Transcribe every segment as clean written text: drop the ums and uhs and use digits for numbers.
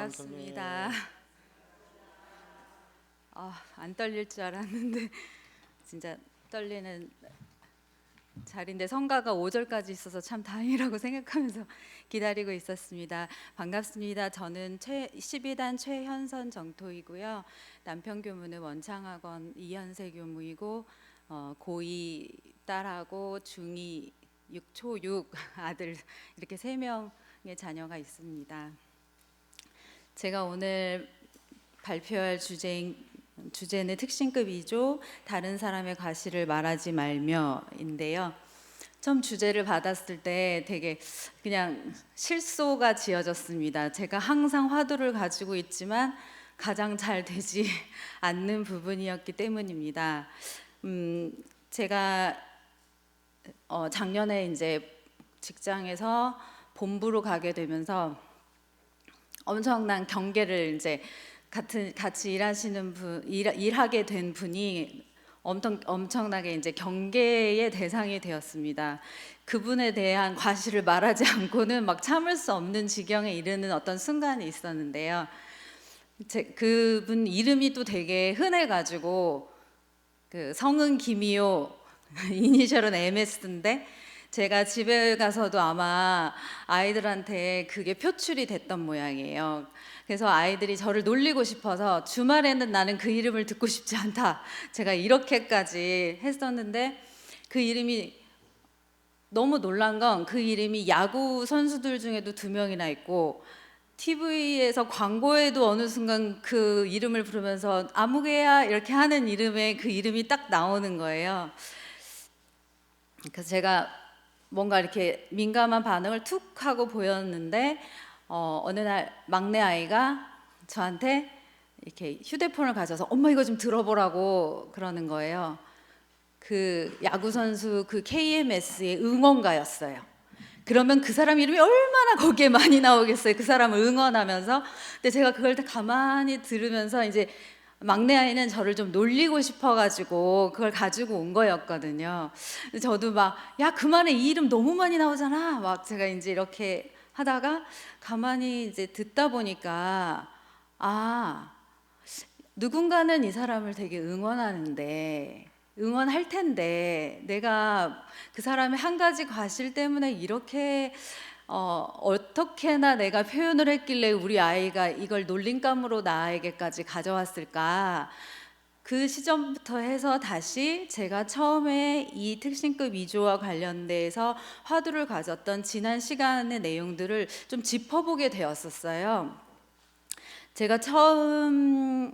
반갑습니다. 안 떨릴 줄 알았는데 진짜 떨리는 자리인데 성가가 5절까지 있어서 참 다행이라고 생각하면서 기다리고 있었습니다. 반갑습니다. 저는 12단 최현선 정토이고요. 남편 교무는 원창학원 이현세 교무이고 고2 딸하고 중2 초6 아들 이렇게 3명의 자녀가 있습니다. 제가 오늘 발표할 주제는 특신급 2조 다른 사람의 과실을 말하지 말며인데요. 처음 주제를 받았을 때 되게 그냥 실소가 지어졌습니다. 제가 항상 화두를 가지고 있지만 가장 잘 되지 않는 부분이었기 때문입니다. 제가 작년에 이제 직장에서 본부로 가게 되면서 엄청난 경계를 이제 같이 일하게 된 분이 엄청나게 이제 경계의 대상이 되었습니다. 그분에 대한 과실을 말하지 않고는 막 참을 수 없는 지경에 이르는 어떤 순간이 있었는데요. 그분 이름이 또 되게 흔해가지고 그 성은 김이요 이니셜은 MS인데 제가 집에 가서도 아마 아이들한테 그게 표출이 됐던 모양이에요. 그래서 아이들이 저를 놀리고 싶어서 주말에는 나는 그 이름을 듣고 싶지 않다. 제가 이렇게까지 했었는데 그 이름이 너무 놀란 건 그 이름이 야구 선수들 중에도 2명이나 있고 TV에서 광고에도 어느 순간 그 이름을 부르면서 아무개야 이렇게 하는 이름에 그 이름이 딱 나오는 거예요. 그래서 제가 뭔가 이렇게 민감한 반응을 툭 하고 보였는데 어느 날 막내 아이가 저한테 이렇게 휴대폰을 가져서 엄마 이거 좀 들어보라고 그러는 거예요. 그 야구 선수 그 KMS의 응원가였어요. 그러면 그 사람 이름이 얼마나 거기에 많이 나오겠어요. 그 사람을 응원하면서. 근데 제가 그걸 다 가만히 들으면서 이제 막내 아이는 저를 좀 놀리고 싶어가지고 그걸 가지고 온 거였거든요. 저도 막 야 그만해 이 이름 너무 많이 나오잖아. 막 제가 이제 이렇게 하다가 가만히 이제 듣다 보니까 누군가는 이 사람을 되게 응원할 텐데 내가 그 사람의 한 가지 과실 때문에 이렇게 어떻게나 내가 표현을 했길래 우리 아이가 이걸 놀림감으로 나에게까지 가져왔을까. 그 시점부터 해서 다시 제가 처음에 이 특신급 2조와 관련돼서 화두를 가졌던 지난 시간의 내용들을 좀 짚어보게 되었었어요. 제가 처음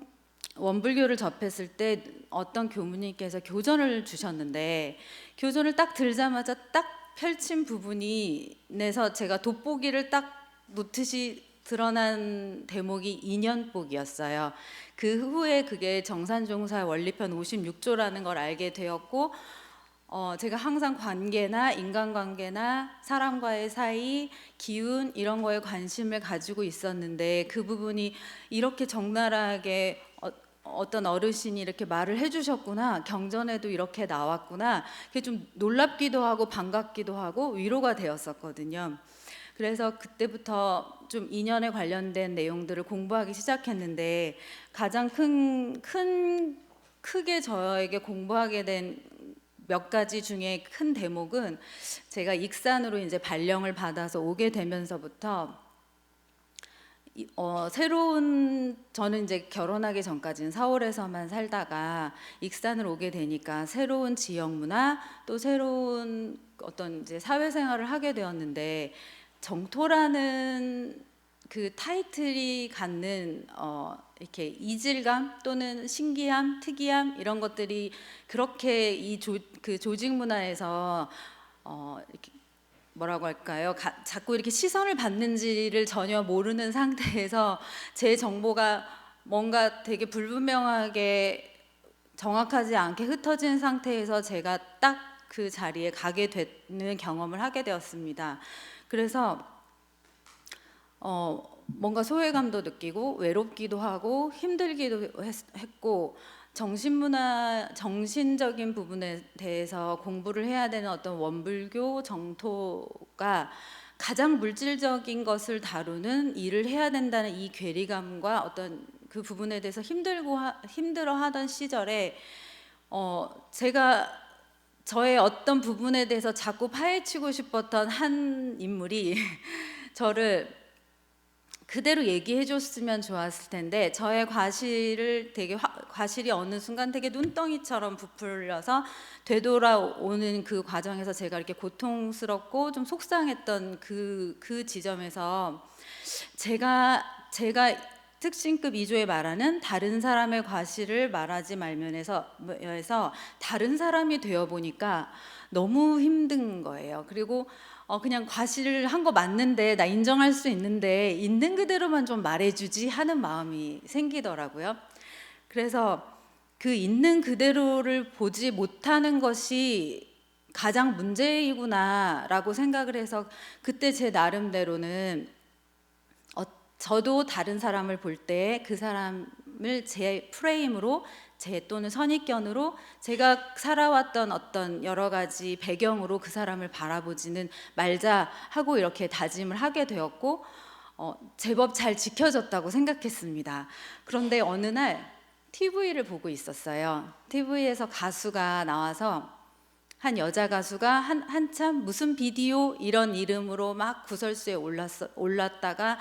원불교를 접했을 때 어떤 교무님께서 교전을 주셨는데 교전을 딱 들자마자 딱 펼친 부분이 내서 제가 돋보기를 딱 놓듯이 드러난 대목이 인연복이었어요. 그 후에 그게 정산종사 원리편 56조라는 걸 알게 되었고 제가 항상 관계나 인간관계나 사람과의 사이, 기운 이런 거에 관심을 가지고 있었는데 그 부분이 이렇게 적나라하게 어떤 어르신이 이렇게 말을 해주셨구나, 경전에도 이렇게 나왔구나, 그게 좀 놀랍기도 하고 반갑기도 하고 위로가 되었었거든요. 그래서 그때부터 좀 인연에 관련된 내용들을 공부하기 시작했는데 가장 크게 저에게 공부하게 된 몇 가지 중에 큰 대목은 제가 익산으로 이제 발령을 받아서 오게 되면서부터 저는 이제 결혼하기 전까지는 서울에서만 살다가 익산을 오게 되니까 새로운 지역 문화 또 새로운 어떤 이제 사회생활을 하게 되었는데 정토라는 그 타이틀이 갖는 이렇게 이질감 또는 신기함, 특이함 이런 것들이 그렇게 그 조직 문화에서 이렇게 뭐라고 할까요? 자꾸 이렇게 시선을 받는지를 전혀 모르는 상태에서 제 정보가 뭔가 되게 불분명하게 정확하지 않게 흩어진 상태에서 제가 딱 그 자리에 가게 되는 경험을 하게 되었습니다. 그래서 뭔가 소외감도 느끼고 외롭기도 하고 힘들기도 했고 정신적인 부분에 대해서 공부를 해야 되는 어떤 원불교 정토가 가장 물질적인 것을 다루는 일을 해야 된다는 이 괴리감과 어떤 그 부분에 대해서 힘들어하던 시절에 제가 저의 어떤 부분에 대해서 자꾸 파헤치고 싶었던 한 인물이 저를 그대로 얘기해 줬으면 좋았을 텐데, 저의 과실을 과실이 어느 순간 되게 눈덩이처럼 부풀려서 되돌아오는 그 과정에서 제가 이렇게 고통스럽고 좀 속상했던 그 지점에서 제가 특신급 2조에 말하는 다른 사람의 과실을 말하지 말면에서 다른 사람이 되어 보니까 너무 힘든 거예요. 그리고 그냥 과실을 한 거 맞는데, 나 인정할 수 있는데 있는 그대로만 좀 말해주지 하는 마음이 생기더라고요. 그래서 그 있는 그대로를 보지 못하는 것이 가장 문제이구나라고 생각을 해서, 그때 제 나름대로는 저도 다른 사람을 볼 때 그 사람을 제 프레임으로, 또는 선입견으로, 제가 살아왔던 어떤 여러 가지 배경으로 그 사람을 바라보지는 말자 하고 이렇게 다짐을 하게 되었고, 제법 잘 지켜졌다고 생각했습니다. 그런데 어느 날 TV를 보고 있었어요. TV에서 가수가 나와서, 한 여자 가수가 한참 무슨 비디오 이런 이름으로 막 구설수에 올랐다가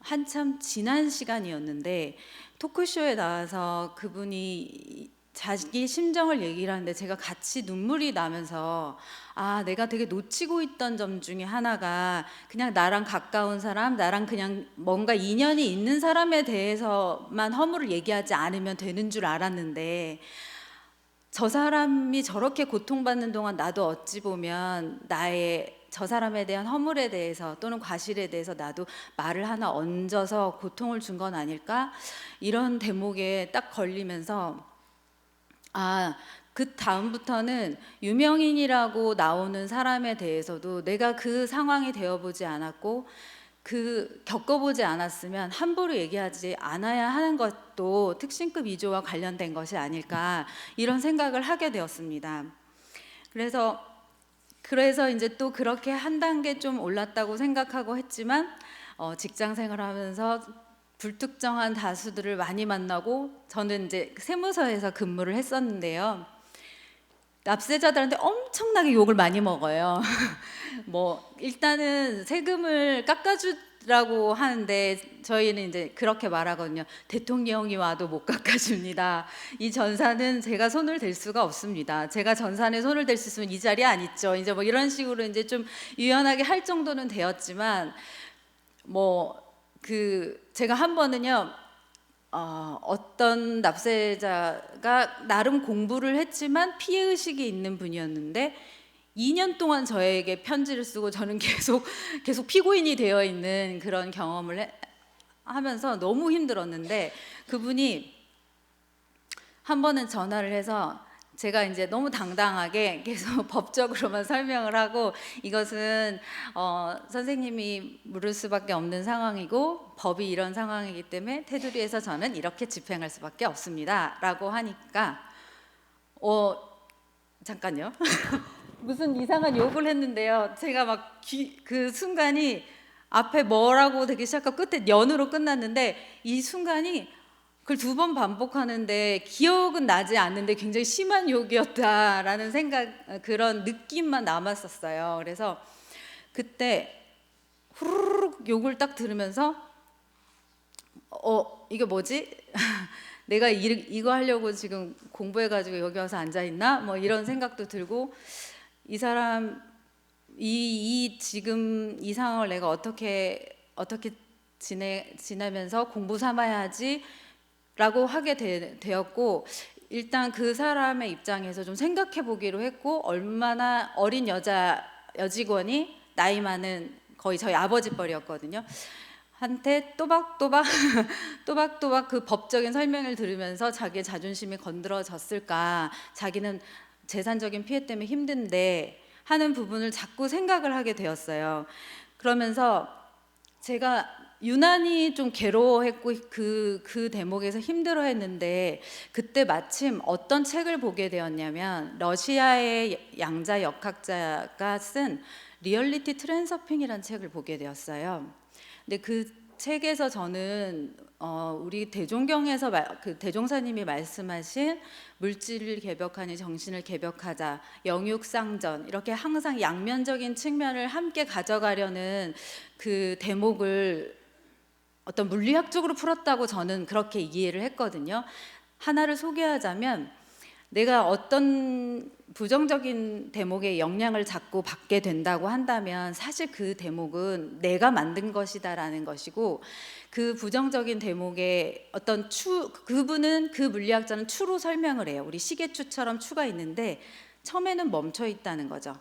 한참 지난 시간이었는데, 토크쇼에 나와서 그분이 자기 심정을 얘기를 하는데 제가 같이 눈물이 나면서, 내가 되게 놓치고 있던 점 중에 하나가 그냥 나랑 가까운 사람, 나랑 그냥 뭔가 인연이 있는 사람에 대해서만 허물을 얘기하지 않으면 되는 줄 알았는데, 저 사람이 저렇게 고통받는 동안 나도 어찌 보면 저 사람에 대한 허물에 대해서 또는 과실에 대해서 나도 말을 하나 얹어서 고통을 준 건 아닐까? 이런 대목에 딱 걸리면서, 그 다음부터는 유명인이라고 나오는 사람에 대해서도 내가 그 상황이 되어보지 않았고 겪어보지 않았으면 함부로 얘기하지 않아야 하는 것도 특신급 2조와 관련된 것이 아닐까, 이런 생각을 하게 되었습니다. 그래서 이제 또 그렇게 한 단계 좀 올랐다고 생각하고 했지만, 직장 생활하면서 불특정한 다수들을 많이 만나고, 저는 이제 세무서에서 근무를 했었는데요. 납세자들한테 엄청나게 욕을 많이 먹어요. 일단은 세금을 깎아주라고 하는데 저희는 이제 그렇게 말하거든요. 대통령이 와도 못 깎아줍니다. 이 전사는 제가 손을 댈 수가 없습니다. 제가 전산에 손을 댈 수 있으면 이 자리에 안 있죠. 이제 이런 식으로 이제 좀 유연하게 할 정도는 되었지만, 제가 한 번은요, 어떤 납세자가 나름 공부를 했지만 피해의식이 있는 분이었는데 2년 동안 저에게 편지를 쓰고, 저는 계속 피고인이 되어 있는 그런 경험을 하면서 너무 힘들었는데, 그분이 한 번은 전화를 해서, 제가 이제 너무 당당하게 계속 법적으로만 설명을 하고, 이것은 선생님이 물을 수밖에 없는 상황이고 법이 이런 상황이기 때문에 테두리에서 저는 이렇게 집행할 수밖에 없습니다 라고 하니까, 잠깐요. 무슨 이상한 욕을 했는데요, 제가 막 그 순간이 앞에 뭐라고 되기 시작하고 끝에 년으로 끝났는데, 이 순간이 그걸 2번 반복하는데 기억은 나지 않는데 굉장히 심한 욕이었다라는 그런 느낌만 남았었어요. 그래서 그때 후루룩 욕을 딱 들으면서, 이게 뭐지? 내가 이거 하려고 지금 공부해가지고 여기 와서 앉아있나? 이런 생각도 들고, 이 사람 지금 이 상황을 내가 어떻게 지내면서 공부 삼아야지 라고 하게 되었고, 일단 그 사람의 입장에서 좀 생각해 보기로 했고, 얼마나 어린 여직원이 나이 많은, 거의 저희 아버지 뻘이었거든요, 한테 또박또박 그 법적인 설명을 들으면서 자기의 자존심이 건드려졌을까, 자기는 재산적인 피해 때문에 힘든데 하는 부분을 자꾸 생각을 하게 되었어요. 그러면서 제가 유난히 좀 괴로워했고 그 대목에서 힘들어했는데, 그때 마침 어떤 책을 보게 되었냐면, 러시아의 양자 역학자가 쓴 리얼리티 트랜서핑이라는 책을 보게 되었어요. 근데 그 책에서 저는 우리 대종경에서 그 대종사님이 말씀하신 물질을 개벽하니 정신을 개벽하자, 영육상전, 이렇게 항상 양면적인 측면을 함께 가져가려는 그 대목을 어떤 물리학적으로 풀었다고 저는 그렇게 이해를 했거든요. 하나를 소개하자면, 내가 어떤 부정적인 대목에 영향을 자꾸 받게 된다고 한다면 사실 그 대목은 내가 만든 것이다라는 것이고, 그 부정적인 대목에 어떤 그분은, 그 물리학자는 추로 설명을 해요. 우리 시계추처럼 추가 있는데 처음에는 멈춰 있다는 거죠.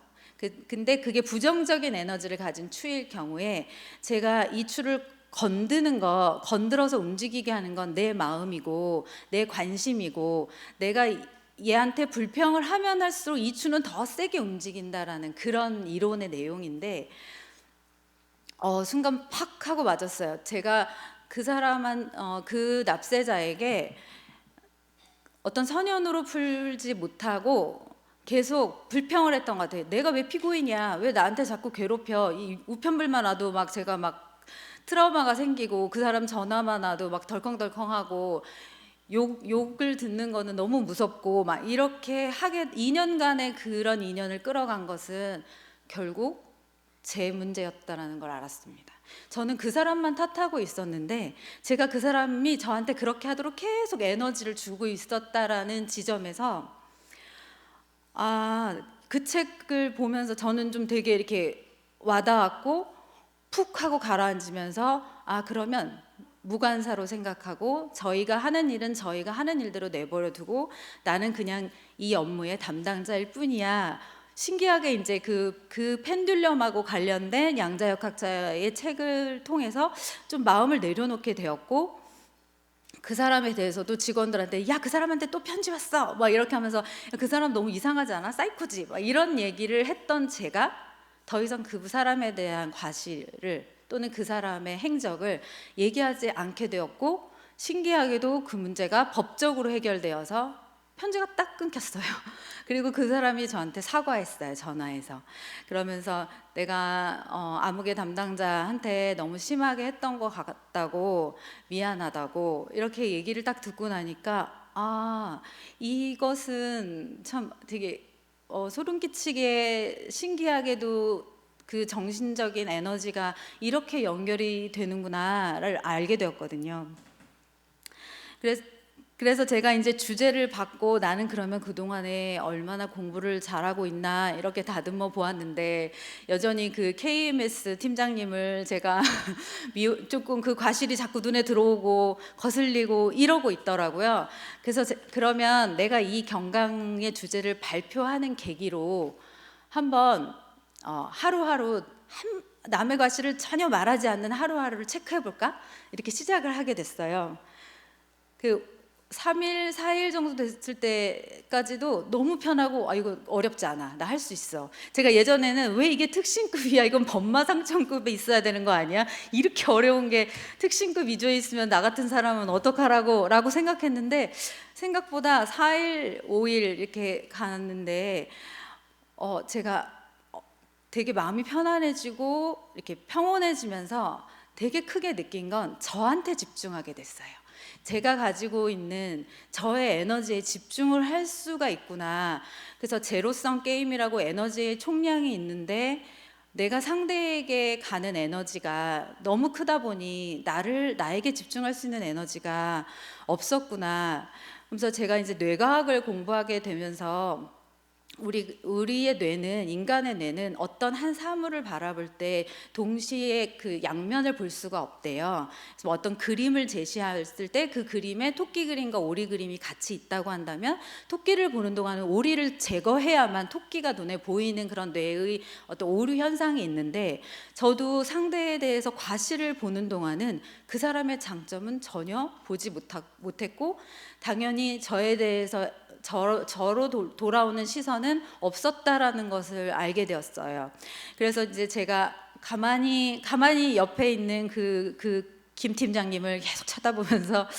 근데 그게 부정적인 에너지를 가진 추일 경우에 제가 이 추를 건드려서 움직이게 하는 건 내 마음이고 내 관심이고, 내가 얘한테 불평을 하면 할수록 이 추는 더 세게 움직인다라는 그런 이론의 내용인데, 순간 팍 하고 맞았어요. 제가 그 납세자에게 어떤 선연으로 풀지 못하고 계속 불평을 했던 것 같아요. 내가 왜 피고인이야? 왜 나한테 자꾸 괴롭혀? 이 우편물만 와도 막 제가 막 트라우마가 생기고, 그 사람 전화만 와도 막 덜컹덜컹하고, 욕을 듣는 거는 너무 무섭고, 막 이렇게 2년간의 그런 인연을 끌어간 것은 결국 제 문제였다라는 걸 알았습니다. 저는 그 사람만 탓하고 있었는데, 제가 그 사람이 저한테 그렇게 하도록 계속 에너지를 주고 있었다라는 지점에서, 그 책을 보면서 저는 좀 되게 이렇게 와닿았고, 푹 하고 가라앉으면서, 그러면 무관사로 생각하고 저희가 하는 일은 저희가 하는 일대로 내버려 두고 나는 그냥 이 업무의 담당자일 뿐이야. 신기하게 이제 그 펜듈럼하고 관련된 양자역학자의 책을 통해서 좀 마음을 내려놓게 되었고, 그 사람에 대해서도 직원들한테 야, 그 사람한테 또 편지 왔어 막 이렇게 하면서, 야, 그 사람 너무 이상하지 않아? 사이코지? 막 이런 얘기를 했던 제가 더 이상 그 사람에 대한 과실을 또는 그 사람의 행적을 얘기하지 않게 되었고, 신기하게도 그 문제가 법적으로 해결되어서 편지가 딱 끊겼어요. 그리고 그 사람이 저한테 사과했어요, 전화해서. 그러면서 내가 암흑의 담당자한테 너무 심하게 했던 것 같다고, 미안하다고 이렇게 얘기를 딱 듣고 나니까, 이것은 참 되게 소름 끼치게 신기하게도 그 정신적인 에너지가 이렇게 연결이 되는구나를 알게 되었거든요. 그래서 제가 이제 주제를 받고 나는 그러면 그동안에 얼마나 공부를 잘하고 있나 이렇게 다듬어 보았는데, 여전히 그 KMS 팀장님을 제가 조금 그 과실이 자꾸 눈에 들어오고 거슬리고 이러고 있더라고요. 그래서 그러면 내가 이 경강의 주제를 발표하는 계기로 한번 하루하루 남의 과실을 전혀 말하지 않는 하루하루를 체크해 볼까? 이렇게 시작을 하게 됐어요. 그 3일, 4일 정도 됐을 때까지도 너무 편하고, 이거 어렵지 않아, 나 할 수 있어. 제가 예전에는 왜 이게 특신급이야, 이건 법마상청급에 있어야 되는 거 아니야? 이렇게 어려운 게 특신급 위주에 있으면 나 같은 사람은 어떡하라고 라고 생각했는데, 생각보다 4일, 5일 이렇게 가는데 제가 되게 마음이 편안해지고 이렇게 평온해지면서 되게 크게 느낀 건 저한테 집중하게 됐어요. 제가 가지고 있는 저의 에너지에 집중을 할 수가 있구나. 그래서 제로섬 게임이라고 에너지의 총량이 있는데, 내가 상대에게 가는 에너지가 너무 크다 보니 나에게 집중할 수 있는 에너지가 없었구나. 그래서 제가 이제 뇌과학을 공부하게 되면서, 우리의 뇌는, 인간의 뇌는 어떤 한 사물을 바라볼 때 동시에 그 양면을 볼 수가 없대요. 그래서 어떤 그림을 제시했을 때 그 그림에 토끼 그림과 오리 그림이 같이 있다고 한다면, 토끼를 보는 동안은 오리를 제거해야만 토끼가 눈에 보이는 그런 뇌의 어떤 오류 현상이 있는데, 저도 상대에 대해서 과실을 보는 동안은 그 사람의 장점은 전혀 보지 못했고, 당연히 저에 대해서 저로 돌아오는 시선은 없었다라는 것을 알게 되었어요. 그래서 이제 제가 가만히 옆에 있는 그 김 팀장님을 계속 쳐다보면서,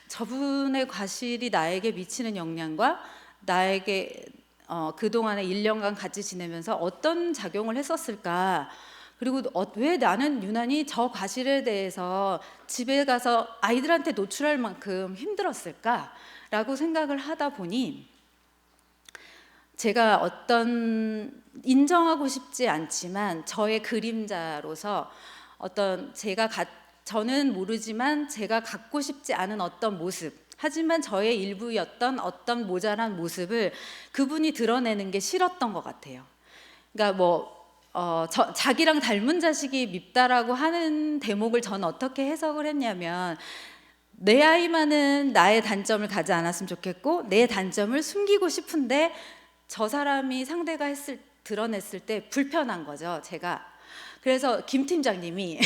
저분의 과실이 나에게 미치는 영향과 나에게 그동안에 1년간 같이 지내면서 어떤 작용을 했었을까? 그리고 왜 나는 유난히 저 과실에 대해서 집에 가서 아이들한테 노출할 만큼 힘들었을까라고 생각을 하다 보니 제가 어떤 인정하고 싶지 않지만 저의 그림자로서 어떤 저는 모르지만 제가 갖고 싶지 않은 어떤 모습, 하지만 저의 일부였던 어떤 모자란 모습을 그분이 드러내는 게 싫었던 것 같아요. 그러니까 자기랑 닮은 자식이 밉다라고 하는 대목을 저는 어떻게 해석을 했냐면, 내 아이만은 나의 단점을 가지 않았으면 좋겠고 내 단점을 숨기고 싶은데 저 사람이 상대가 드러냈을 때 불편한 거죠, 제가. 그래서 김 팀장님이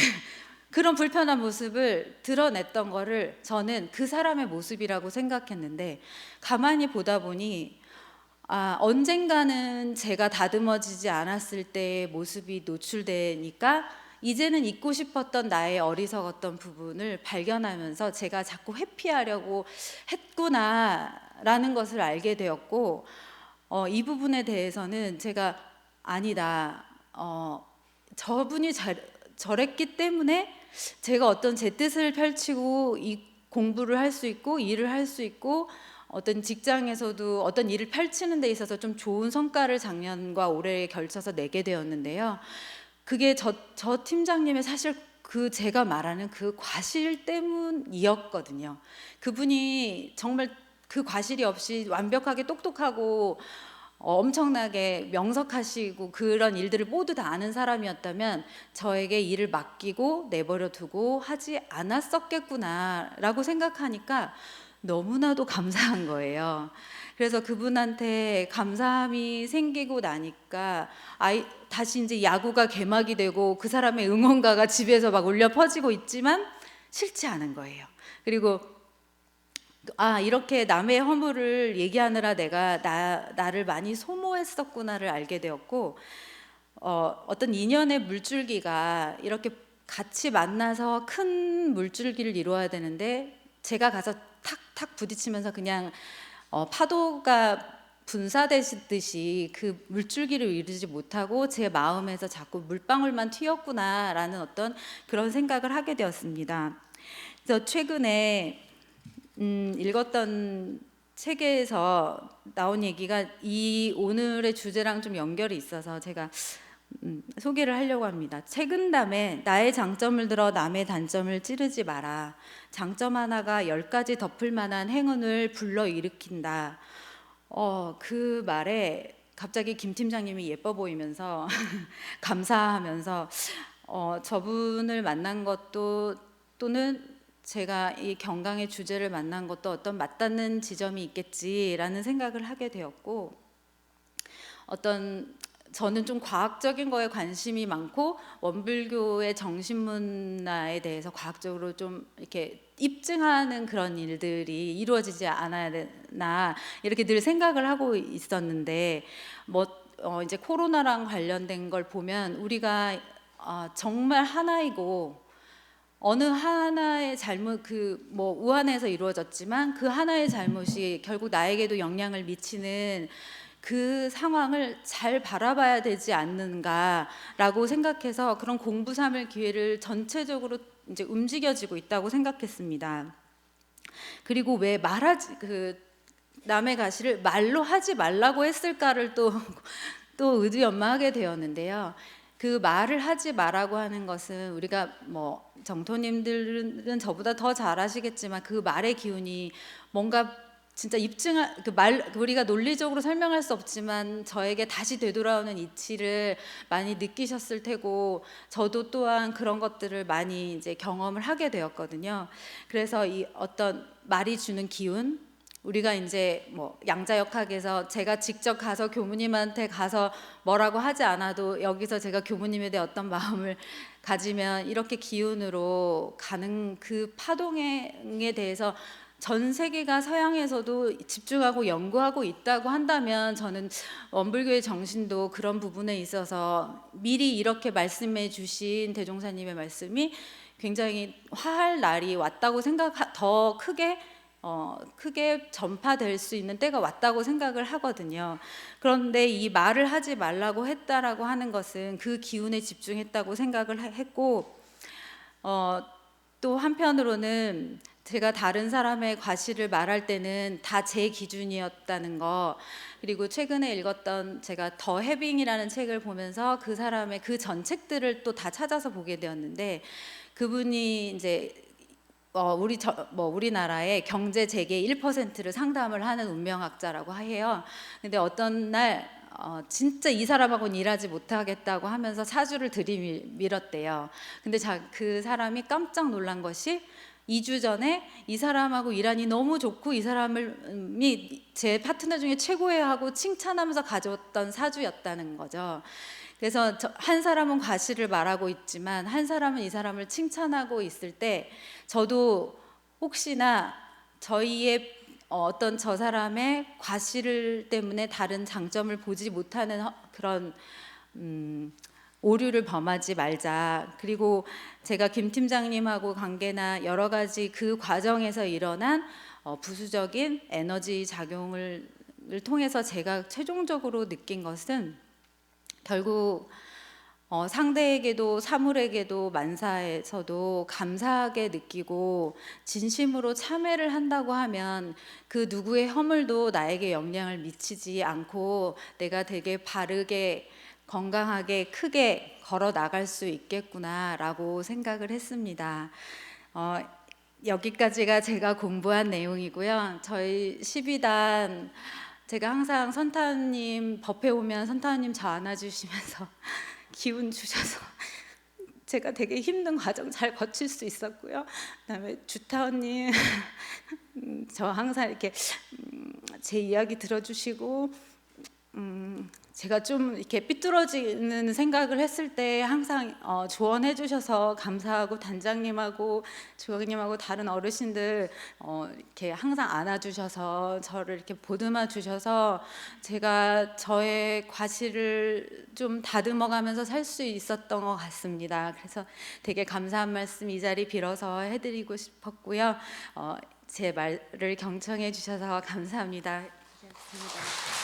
그런 불편한 모습을 드러냈던 거를 저는 그 사람의 모습이라고 생각했는데, 가만히 보다 보니 언젠가는 제가 다듬어지지 않았을 때의 모습이 노출되니까 이제는 잊고 싶었던 나의 어리석었던 부분을 발견하면서 제가 자꾸 회피하려고 했구나라는 것을 알게 되었고, 이 부분에 대해서는 제가 아니다, 저분이 저랬기 때문에 제가 어떤 제 뜻을 펼치고 이 공부를 할 수 있고 일을 할 수 있고 어떤 직장에서도 어떤 일을 펼치는 데 있어서 좀 좋은 성과를 작년과 올해에 걸쳐서 내게 되었는데요. 그게 저 팀장님의 사실 제가 말하는 그 과실 때문이었거든요. 그분이 정말 그 과실이 없이 완벽하게 똑똑하고 엄청나게 명석하시고 그런 일들을 모두 다 아는 사람이었다면 저에게 일을 맡기고 내버려 두고 하지 않았었겠구나라고 생각하니까 너무나도 감사한 거예요. 그래서 그분한테 감사함이 생기고 나니까 다시 이제 야구가 개막이 되고 그 사람의 응원가가 집에서 막 울려 퍼지고 있지만 싫지 않은 거예요. 그리고 이렇게 남의 허물을 얘기하느라 내가 나를 많이 소모했었구나를 알게 되었고, 어떤 인연의 물줄기가 이렇게 같이 만나서 큰 물줄기를 이루어야 되는데 제가 가서 탁탁 부딪히면서 그냥 파도가 분사되듯이 그 물줄기를 이루지 못하고 제 마음에서 자꾸 물방울만 튀었구나라는 어떤 그런 생각을 하게 되었습니다. 그래서 최근에 읽었던 책에서 나온 얘기가 오늘의 주제랑 좀 연결이 있어서 제가 소개를 하려고 합니다. 책은담에 나의 장점을 들어 남의 단점을 찌르지 마라. 장점 하나가 10가지 덮을 만한 행운을 불러일으킨다. 그 말에 갑자기 김 팀장님이 예뻐 보이면서 감사하면서 저분을 만난 것도, 또는 제가 이 경강의 주제를 만난 것도 어떤 맞닿는 지점이 있겠지라는 생각을 하게 되었고, 저는 좀 과학적인 거에 관심이 많고 원불교의 정신문화에 대해서 과학적으로 좀 이렇게 입증하는 그런 일들이 이루어지지 않아야 되나 이렇게 늘 생각을 하고 있었는데, 이제 코로나랑 관련된 걸 보면 우리가 정말 하나이고 어느 하나의 잘못, 우한에서 이루어졌지만 그 하나의 잘못이 결국 나에게도 영향을 미치는 그 상황을 잘 바라봐야 되지 않는가라고 생각해서 그런 공부 삼을 기회를 전체적으로 이제 움직여지고 있다고 생각했습니다. 그리고 왜 남의 가시를 말로 하지 말라고 했을까를 또 의주연마하게 되었는데요. 그 말을 하지 말라고 하는 것은 우리가 정토님들은 저보다 더 잘 아시겠지만 그 말의 기운이 뭔가 진짜 우리가 논리적으로 설명할 수 없지만 저에게 다시 되돌아오는 이치를 많이 느끼셨을 테고, 저도 또한 그런 것들을 많이 이제 경험을 하게 되었거든요. 그래서 이 어떤 말이 주는 기운, 우리가 이제 양자역학에서 제가 직접 가서 교무님한테 가서 뭐라고 하지 않아도 여기서 제가 교무님에 대해 어떤 마음을 가지면 이렇게 기운으로 가는 그 파동에 대해서 전 세계가 서양에서도 집중하고 연구하고 있다고 한다면, 저는 원불교의 정신도 그런 부분에 있어서 미리 이렇게 말씀해 주신 대종사님의 말씀이 굉장히 화할 날이 왔다고 더 크게 크게 전파될 수 있는 때가 왔다고 생각을 하거든요. 그런데 이 말을 하지 말라고 했다라고 하는 것은 그 기운에 집중했다고 생각을 했고, 또 한편으로는 제가 다른 사람의 과실을 말할 때는 다 제 기준이었다는 거, 그리고 최근에 읽었던 제가 더 해빙이라는 책을 보면서 그 사람의 그 전 책들을 또 다 찾아서 보게 되었는데, 그분이 이제 우리나라의 경제 재계 1%를 상담을 하는 운명학자라고 해요. 근데 어떤 날 진짜 이 사람하고는 일하지 못하겠다고 하면서 사주를 들이밀었대요. 근데 그 사람이 깜짝 놀란 것이 2주 전에 이 사람하고 일하니 너무 좋고 이 사람이 제 파트너 중에 최고예요 하고 칭찬하면서 가져왔던 사주였다는 거죠. 그래서 한 사람은 과실을 말하고 있지만 한 사람은 이 사람을 칭찬하고 있을 때, 저도 혹시나 저희의 어떤 저 사람의 과실 때문에 다른 장점을 보지 못하는 그런 오류를 범하지 말자. 그리고 제가 김 팀장님하고 관계나 여러 가지 그 과정에서 일어난 부수적인 에너지 작용을 통해서 제가 최종적으로 느낀 것은, 결국 상대에게도 사물에게도 만사에서도 감사하게 느끼고 진심으로 참회를 한다고 하면 그 누구의 허물도 나에게 영향을 미치지 않고 내가 되게 바르게 건강하게 크게 걸어 나갈 수 있겠구나라고 생각을 했습니다. 여기까지가 제가 공부한 내용이고요. 저희 12단 제가 항상 선타님 법회 오면 선타님 저 안아주시면서 기운 주셔서 제가 되게 힘든 과정 잘 거칠 수 있었고요. 그다음에 주타원님 저 항상 이렇게 제 이야기 들어주시고, 제가 좀 이렇게 삐뚤어지는 생각을 했을 때 항상 조언해 주셔서 감사하고, 단장님하고 주영님하고 다른 어르신들 이렇게 항상 안아주셔서 저를 이렇게 보듬어 주셔서 제가 저의 과실을 좀 다듬어가면서 살 수 있었던 것 같습니다. 그래서 되게 감사한 말씀 이 자리 빌어서 해드리고 싶었고요. 제 말을 경청해 주셔서 감사합니다. 고맙습니다.